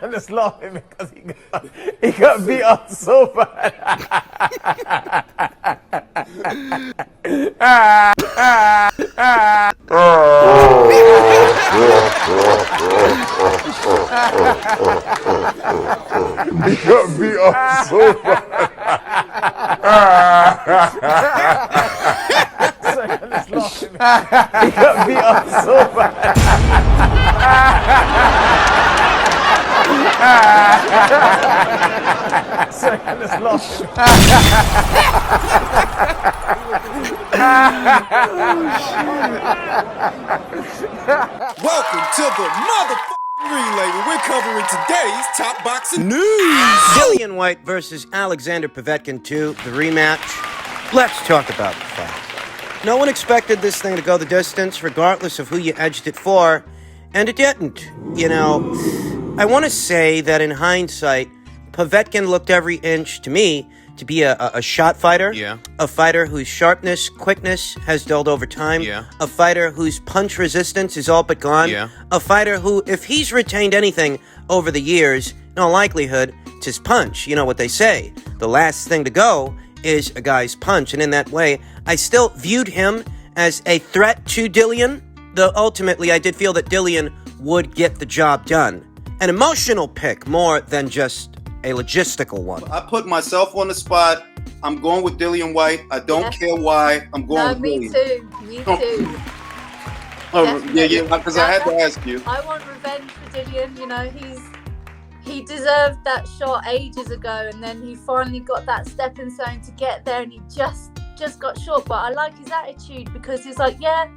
I'm just laughing because he got beat up so bad. He got beat up so bad. Sorry, I'm just laughing. He got beat up so bad. Sorry, I'm just laughing. Welcome to the motherfucking relay where we're covering today's top boxing news. Dillian Whyte versus Alexander Povetkin II, the rematch. Let's talk about the fight. No one expected this thing to go the distance, regardless of who you edged it for, and it didn't. You know, I want to say that in hindsight, Povetkin looked every inch to me to be a shot fighter. Yeah. A fighter whose sharpness, quickness has dulled over time. Yeah. A fighter whose punch resistance is all but gone. Yeah. A fighter who, if he's retained anything over the years, in all likelihood, it's his punch. You know what they say. The last thing to go is a guy's punch. And in that way, I still viewed him as a threat to Dillian, though ultimately I did feel that Dillian would get the job done. An emotional pick more than just a logistical one. I put myself on the spot. I'm going with Dillian Whyte. I don't care why. I'm going with me Dillian. too. Me too. Oh, yeah, because I had to ask you. I want revenge for Dillian. You know, he deserved that shot ages ago, and then he finally got that stepping stone to get there, and he just got short. But I like his attitude because he's like, yeah,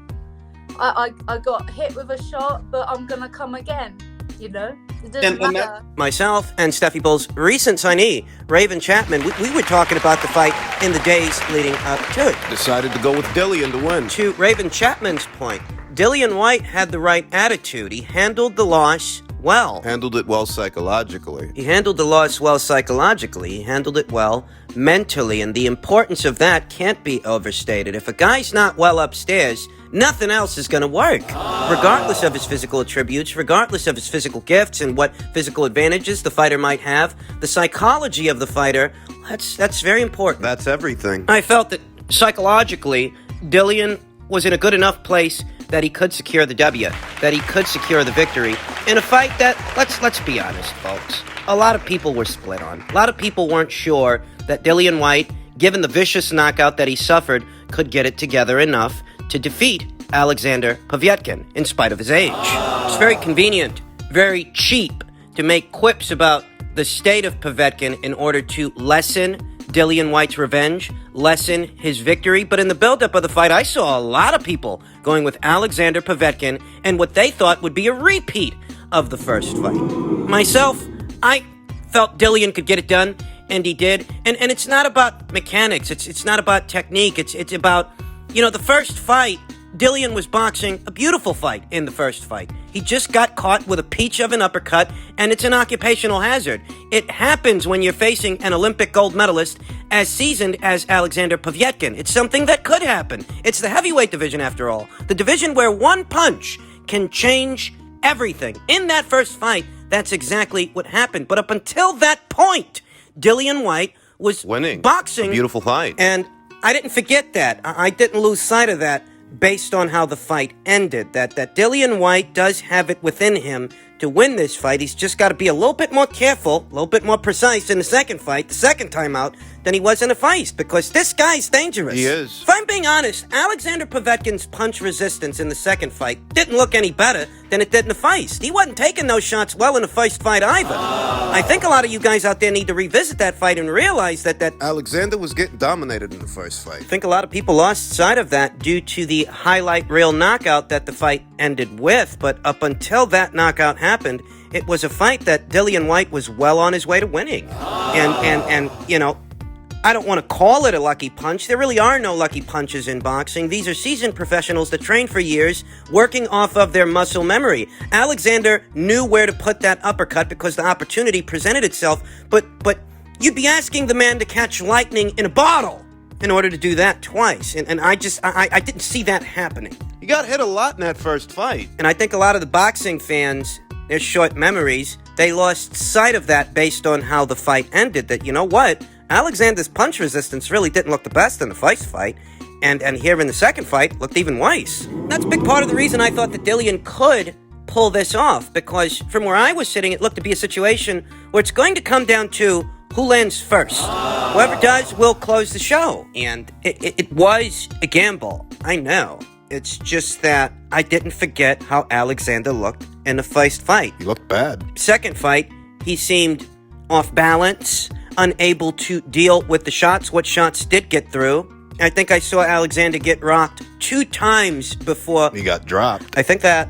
I got hit with a shot, but I'm gonna come again. You know, it doesn't matter. Myself and Steffi Bull's recent signee, Raven Chapman, we were talking about the fight in the days leading up to it. Decided to go with Dillian to win. To Raven Chapman's point, Dillian Whyte had the right attitude. He handled the loss well. Handled it well psychologically. He handled the loss well psychologically. He handled it well mentally, and the importance of that can't be overstated. If a guy's not well upstairs, nothing else is going to work. Regardless of his physical attributes, regardless of his physical gifts and what physical advantages the fighter might have, the psychology of the fighter, that's very important. That's everything. I felt that psychologically, Dillian was in a good enough place that he could secure the W, that he could secure the victory in a fight that, let's be honest, folks, a lot of people were split on. A lot of people weren't sure that Dillian Whyte, given the vicious knockout that he suffered, could get it together enough to defeat Alexander Povetkin, in spite of his age. It's very convenient, very cheap to make quips about the state of Povetkin in order to lessen Dillian Whyte's revenge, lessen his victory. But in the buildup of the fight, I saw a lot of people going with Alexander Povetkin and what they thought would be a repeat of the first fight. Myself, I felt Dillian could get it done, and he did. And it's not about mechanics. It's not about technique. It's about, you know, the first fight, Dillian was boxing a beautiful fight in the first fight. He just got caught with a peach of an uppercut, and it's an occupational hazard. It happens when you're facing an Olympic gold medalist as seasoned as Alexander Povetkin. It's something that could happen. It's the heavyweight division, after all. The division where one punch can change everything. In that first fight, that's exactly what happened. But up until that point, Dillian Whyte was winning. Boxing. A beautiful fight. And I didn't forget that. I didn't lose sight of that based on how the fight ended. That Dillian Whyte does have it within him to win this fight. He's just got to be a little bit more careful, a little bit more precise in the second fight, the second time out, than he was in the first, because this guy's dangerous. He is. If I'm being honest, Alexander Povetkin's punch resistance in the second fight didn't look any better than it did in the first. He wasn't taking those shots well in the first fight either. I think a lot of you guys out there need to revisit that fight and realize that Alexander was getting dominated in the first fight. I think a lot of people lost sight of that due to the highlight reel knockout that the fight ended with. But up until that knockout happened, it was a fight that Dillian Whyte was well on his way to winning. And you know, I don't want to call it a lucky punch. There really are no lucky punches in boxing. These are seasoned professionals that train for years, working off of their muscle memory. Alexander knew where to put that uppercut because the opportunity presented itself, but you'd be asking the man to catch lightning in a bottle in order to do that twice. And I didn't see that happening. He got hit a lot in that first fight. And I think a lot of the boxing fans, their short memories, they lost sight of that based on how the fight ended, that, you know what, Alexander's punch resistance really didn't look the best in the first fight, and here in the second fight, looked even worse. That's a big part of the reason I thought that Dillian could pull this off, because from where I was sitting, it looked to be a situation where it's going to come down to who lands first. Whoever does will close the show, and it was a gamble, I know. It's just that I didn't forget how Alexander looked in the first fight. He looked bad. Second fight, he seemed off balance, unable to deal with the shots. What shots did get through? I think I saw Alexander get rocked 2 times before He got dropped. I think that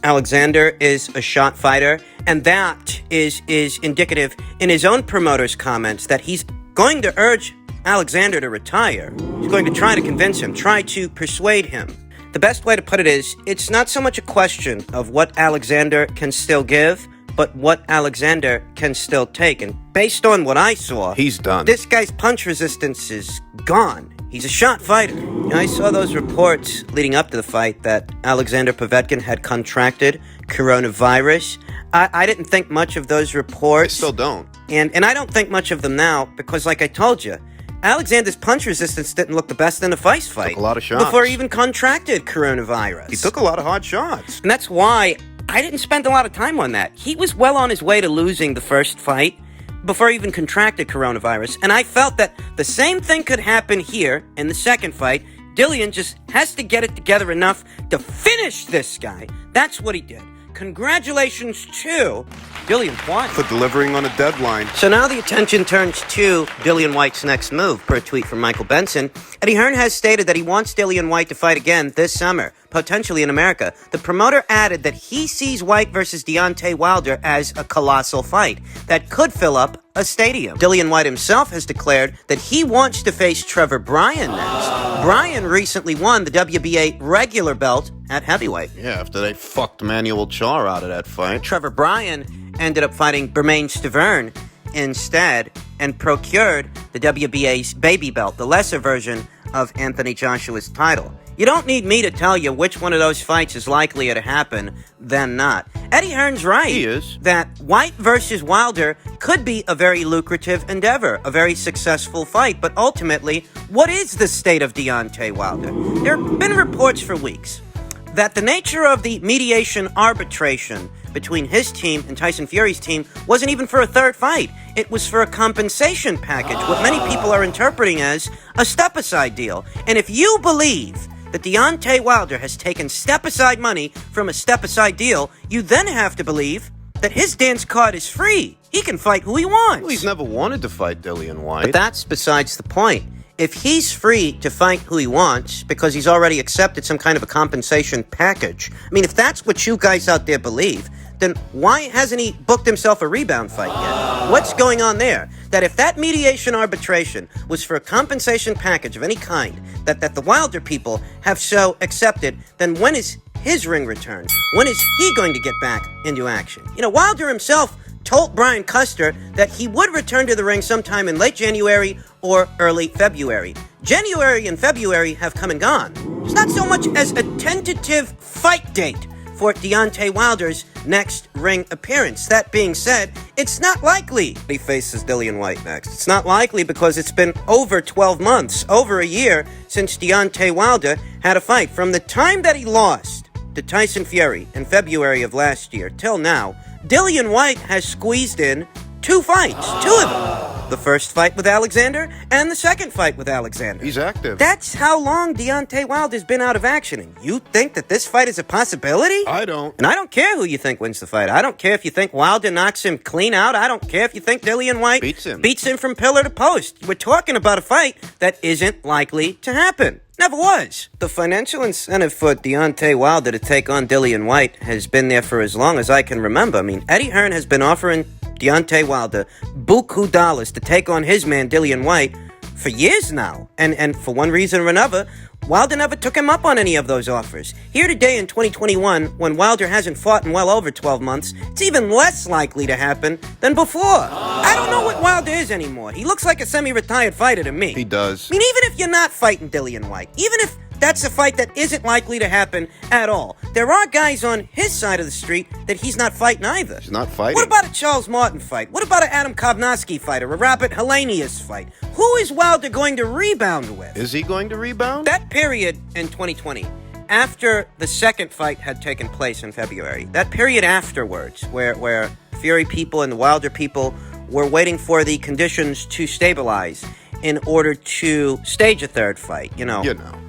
Alexander is a shot fighter, and that is indicative in his own promoter's comments that he's going to urge Alexander to retire. He's going to try to convince him, try to persuade him. The best way to put it is, it's not so much a question of what Alexander can still give, but what Alexander can still take. And based on what I saw, He's done. this guy's punch resistance is gone. He's a shot fighter. You know, I saw those reports leading up to the fight that Alexander Povetkin had contracted coronavirus. I didn't think much of those I reports. still don't. And I don't think much of them now because, like I told you, Alexander's punch resistance didn't look the best in the first fight. Took a lot of shots. Before he even contracted coronavirus. He took a lot of hard shots. And that's why I didn't spend a lot of time on that. He was well on his way to losing the first fight before he even contracted coronavirus. And I felt that the same thing could happen here in the second fight. Dillian just has to get it together enough to finish this guy. That's what he did. Congratulations to Dillian Whyte For delivering on a deadline. So now the attention turns to Dillian Whyte's next move. Per a tweet from Michael Benson, Eddie Hearn has stated that he wants Dillian Whyte to fight again this summer, potentially in America. The promoter added that he sees Whyte versus Deontay Wilder as a colossal fight that could fill up a stadium. Dillian Whyte himself has declared that he wants to face Trevor Bryan next. Bryan recently won the WBA regular belt at heavyweight. Yeah, after they fucked Manuel Char out of that fight. Trevor Bryan ended up fighting Bermain Stavern instead and procured the WBA's baby belt, the lesser version of Anthony Joshua's title. You don't need me to tell you which one of those fights is likelier to happen than not. Eddie Hearn's right. He is. That Whyte versus Wilder could be a very lucrative endeavor, a very successful fight. But ultimately, what is the state of Deontay Wilder? There have been reports for weeks that the nature of the mediation arbitration between his team and Tyson Fury's team wasn't even for a third fight. It was for a compensation package, what many people are interpreting as a step-aside deal. And if you believe that Deontay Wilder has taken step-aside money from a step-aside deal, you then have to believe that his dance card is free. He can fight who he wants. Well, he's never wanted to fight Dillian Whyte. But that's besides the point. If he's free to fight who he wants because he's already accepted some kind of a compensation package, I mean, if that's what you guys out there believe, then why hasn't he booked himself a rebound fight yet? What's going on there? That if that mediation arbitration was for a compensation package of any kind, that the Wilder people have so accepted, then when is his ring return? When is he going to get back into action? You know, Wilder himself told Bryan Custer that he would return to the ring sometime in late January or early February. January and February have come and gone. There's not so much as a tentative fight date for Deontay Wilder's next ring appearance. That being said, it's not likely he faces Dillian Whyte next. It's not likely because it's been over 12 months, over a year, since Deontay Wilder had a fight. From the time that he lost to Tyson Fury in February of last year till now, Dillian Whyte has squeezed in 2 fights, 2 of them. The first fight with Alexander and the second fight with Alexander. He's active. That's how long Deontay Wilder's been out of action. And you think that this fight is a possibility? I don't. And I don't care who you think wins the fight. I don't care if you think Wilder knocks him clean out. I don't care if you think Dillian Whyte Beats him from pillar to post. We're talking about a fight that isn't likely to happen. Never was. The financial incentive for Deontay Wilder to take on Dillian Whyte has been there for as long as I can remember. I mean, Eddie Hearn has been offering Deontay Wilder buku dollars to take on his man Dillian Whyte for years now. And for one reason or another, Wilder never took him up on any of those offers. Here today in 2021, when Wilder hasn't fought in well over 12 months, it's even less likely to happen than before. I don't know what Wilder is anymore. He looks like a semi-retired fighter to me. He does. I mean, even if you're not fighting Dillian Whyte, even if that's a fight that isn't likely to happen at all. There are guys on his side of the street that he's not fighting either. He's not fighting. What about a Charles Martin fight? What about an Adam Kovnowski fight or a Robert Helenius fight? Who is Wilder going to rebound with? Is he going to rebound? That period in 2020, after the second fight had taken place in February, that period afterwards, where Fury people and the Wilder people were waiting for the conditions to stabilize in order to stage a third fight,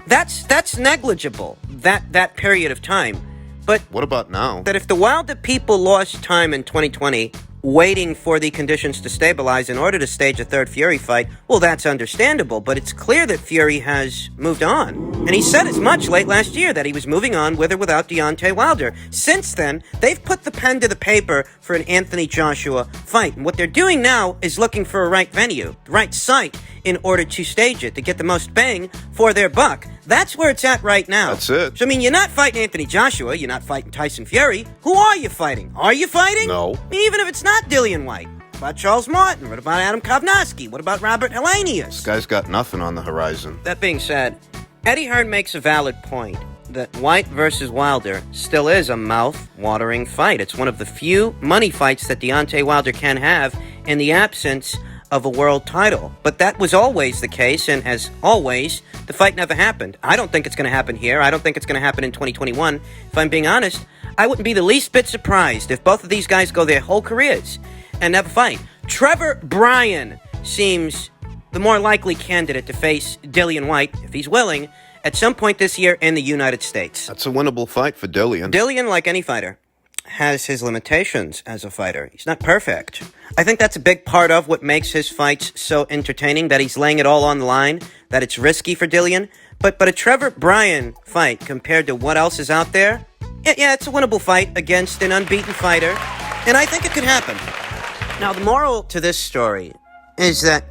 that's negligible, that period of time. But what about now? That if the Wilder people lost time in 2020 waiting for the conditions to stabilize in order to stage a third Fury fight, well, that's understandable, but it's clear that Fury has moved on. And he said as much late last year that he was moving on with or without Deontay Wilder. Since then, they've put the pen to the paper for an Anthony Joshua fight. And what they're doing now is looking for a right venue, the right site, in order to stage it, to get the most bang for their buck. That's where it's at right now. That's it. So, you're not fighting Anthony Joshua, you're not fighting Tyson Fury. Who are you fighting? Are you fighting? No. Even if it's not Dillian Whyte. What about Charles Martin? What about Adam Kovnowski? What about Robert Helenius? This guy's got nothing on the horizon. That being said, Eddie Hearn makes a valid point that Whyte versus Wilder still is a mouth-watering fight. It's one of the few money fights that Deontay Wilder can have in the absence of a world title. But that was always the case, and as always, the fight never happened. I don't think it's going to happen here. I don't think it's going to happen in 2021. If I'm being honest, I wouldn't be the least bit surprised if both of these guys go their whole careers and never fight. Trevor Bryan seems the more likely candidate to face Dillian Whyte, if he's willing, at some point this year in the United States. That's a winnable fight for Dillian. Dillian, like any fighter, has his limitations as a fighter. He's not perfect. I think that's a big part of what makes his fights so entertaining, that he's laying it all on the line, that it's risky for Dillian. But a Trevor Bryan fight compared to what else is out there, yeah, it's a winnable fight against an unbeaten fighter, and I think it could happen. Now, the moral to this story is that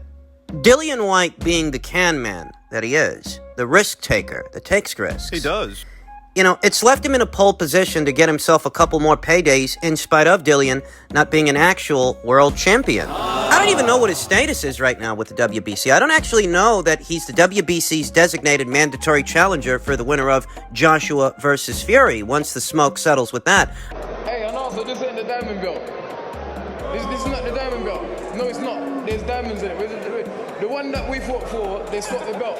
Dillian Whyte, being the can man that he is, the risk taker that takes risks. He does. It's left him in a pole position to get himself a couple more paydays in spite of Dillian not being an actual world champion. I don't even know what his status is right now with the WBC. I don't actually know that he's the WBC's designated mandatory challenger for the winner of Joshua versus Fury once the smoke settles with that. Hey, and also, this ain't the diamond belt. This is not the diamond belt. No, it's not. There's diamonds in it. The one that we fought for, they swapped the belt.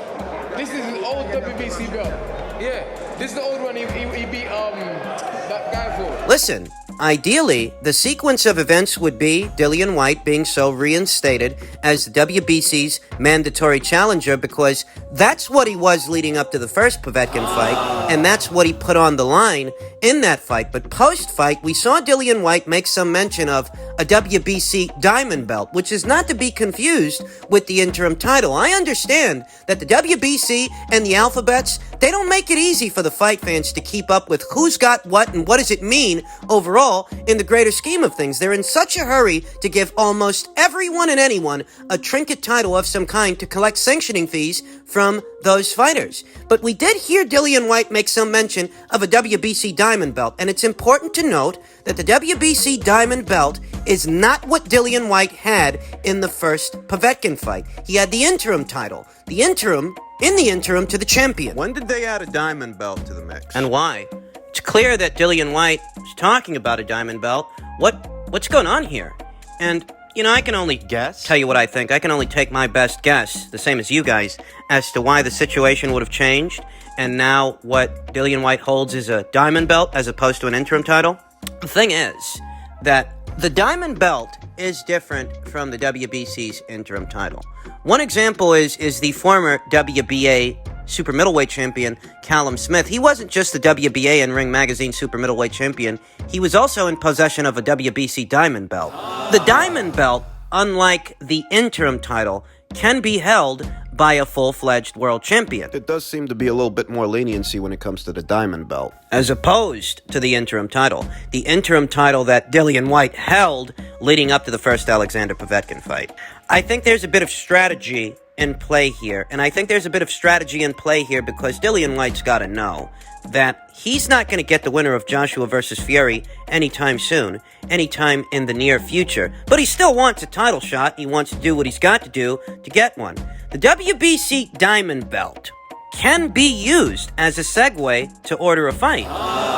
This is an old WBC belt. Yeah, this is the old one he beat that guy for. Listen, ideally, the sequence of events would be Dillian Whyte being so reinstated as the WBC's mandatory challenger, because that's what he was leading up to the first Povetkin fight, and that's what he put on the line in that fight. But post-fight, we saw Dillian Whyte make some mention of a WBC diamond belt, which is not to be confused with the interim title. I understand that the WBC and the alphabets, they don't make it easy for the fight fans to keep up with who's got what and what does it mean overall in the greater scheme of things. They're in such a hurry to give almost everyone and anyone a trinket title of some kind to collect sanctioning fees from those fighters. But we did hear Dillian Whyte make some mention of a WBC diamond belt, and it's important to note that the WBC diamond belt is not what Dillian Whyte had in the first Povetkin fight. He had the interim title. In the interim to the champion. When did they add a diamond belt to the mix? And why? It's clear that Dillian Whyte was talking about a diamond belt. What's going on here? And, I can only tell you what I think. I can only take my best guess, the same as you guys, as to why the situation would have changed. And now what Dillian Whyte holds is a diamond belt as opposed to an interim title. The thing is that the diamond belt is different from the WBC's interim title. One example is the former WBA super middleweight champion, Callum Smith. He wasn't just the WBA and Ring Magazine super middleweight champion. He was also in possession of a WBC diamond belt. The diamond belt, unlike the interim title, can be held by a full-fledged world champion. It does seem to be a little bit more leniency when it comes to the diamond belt, as opposed to the interim title. The interim title that Dillian Whyte held leading up to the first Alexander Povetkin fight. I think there's a bit of strategy in play here, and I think there's a bit of strategy in play here because Dillian Whyte's got to know that he's not going to get the winner of Joshua versus Fury anytime soon, anytime in the near future. But he still wants a title shot. He wants to do what he's got to do to get one. The WBC diamond belt can be used as a segue to order a fight.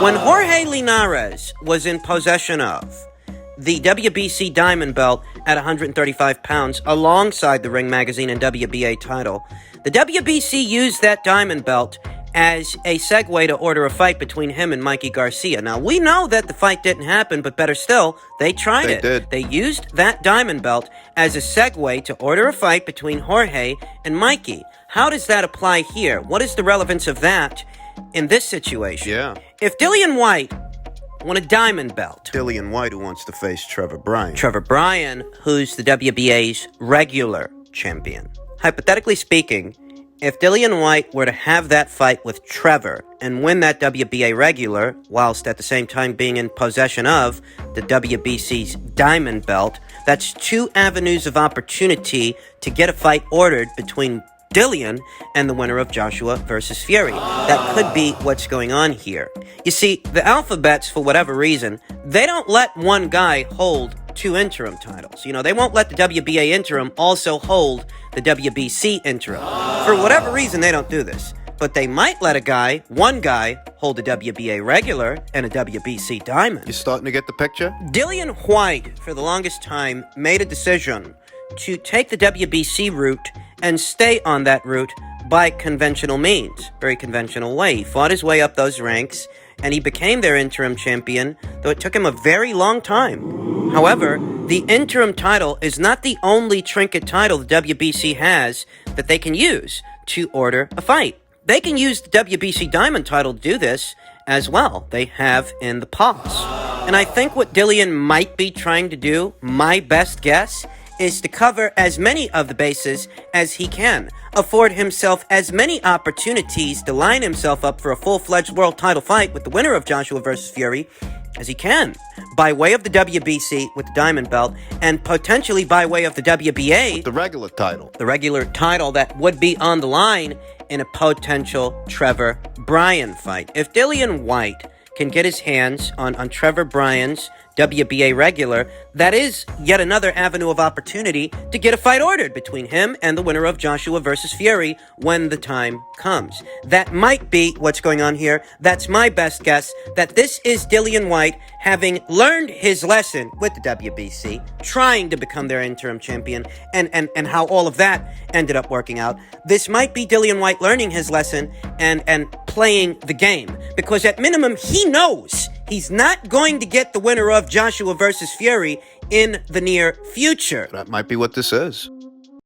When Jorge Linares was in possession of the WBC Diamond Belt at 135 pounds alongside the Ring Magazine and WBA title, the WBC used that Diamond Belt as a segue to order a fight between him and Mikey Garcia. Now, we know that the fight didn't happen, but better still, they tried it. They did. They used that Diamond Belt as a segue to order a fight between Jorge and Mikey. How does that apply here? What is the relevance of that in this situation? Yeah. If Dillian Whyte won a Diamond Belt, Dillian Whyte, who wants to face Trevor Bryan. Trevor Bryan, who's the WBA's regular champion. Hypothetically speaking, if Dillian Whyte were to have that fight with Trevor and win that WBA regular, whilst at the same time being in possession of the WBC's Diamond Belt, that's two avenues of opportunity to get a fight ordered between Dillian and the winner of Joshua versus Fury. That could be what's going on here. You see, the Alphabets, for whatever reason, they don't let one guy hold two interim titles. You know, they won't let the WBA interim also hold the WBC interim. For whatever reason, they don't do this. But they might let one guy, hold a WBA regular and a WBC diamond. You starting to get the picture? Dillian Whyte, for the longest time, made a decision to take the WBC route and stay on that route by conventional means. Very conventional way. He fought his way up those ranks, and he became their interim champion, though it took him a very long time. However, the interim title is not the only trinket title the WBC has that they can use to order a fight. They can use the WBC Diamond title to do this as well. They have in the past. And I think what Dillian might be trying to do, my best guess, is to cover as many of the bases as he can, afford himself as many opportunities to line himself up for a full-fledged world title fight with the winner of Joshua versus Fury as he can, by way of the WBC with the Diamond Belt, and potentially by way of the WBA, The regular title. the regular title that would be on the line in a potential Trevor Bryan fight. If Dillian Whyte can get his hands on Trevor Bryan's WBA regular, that is yet another avenue of opportunity to get a fight ordered between him and the winner of Joshua versus Fury when the time comes. That might be what's going on here. That's my best guess, that this is Dillian Whyte having learned his lesson with the WBC, trying to become their interim champion, and how all of that ended up working out. This might be Dillian Whyte learning his lesson and playing the game, because at minimum, he knows he's not going to get the winner of Joshua versus Fury in the near future. That might be what this is.